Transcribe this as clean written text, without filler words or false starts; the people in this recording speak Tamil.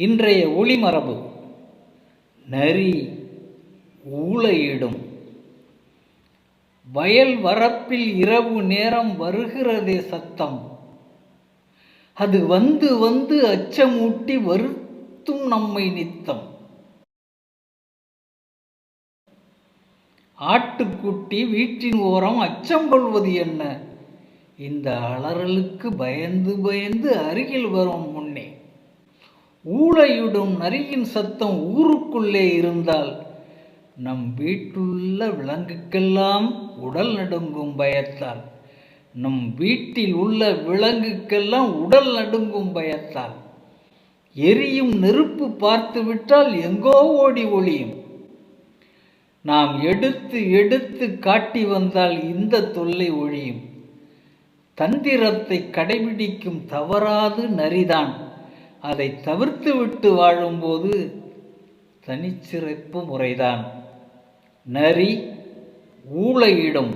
இன்றைய ஒளிமரபு. நரி ஊளையிடும். வயல் வரப்பில் இரவு நேரம் வருகிறதே சத்தம். அது வந்து வந்து அச்சமூட்டி வருத்தும் நம்மை நித்தம். ஆட்டுக்குட்டி வீட்டின் ஓரம் அச்சம் கொள்வது என்ன? இந்த அலறலுக்கு பயந்து பயந்து அருகில் வரும் முன்னே. ஊளையிடும் நரியின் சத்தம் ஊருக்குள்ளே இருந்தால் நம் வீட்டுள்ள விலங்குக்கெல்லாம் உடல் நடுங்கும் பயத்தால். நம் வீட்டில் உள்ள விலங்குக்கெல்லாம் உடல் நடுங்கும் பயத்தால். எரியும் நெருப்பு பார்த்துவிட்டால் எங்கோ ஓடி ஒளியும். நாம் எடுத்து எடுத்து காட்டி வந்தால் இந்த தொல்லை ஒழியும். தந்திரத்தை கடைபிடிக்கும் தவறாது நரிதான். அதை தவிர்த்து விட்டு வாழும்போது தனிச்சிறப்பு முறைதான். நரி ஊளையிடும்.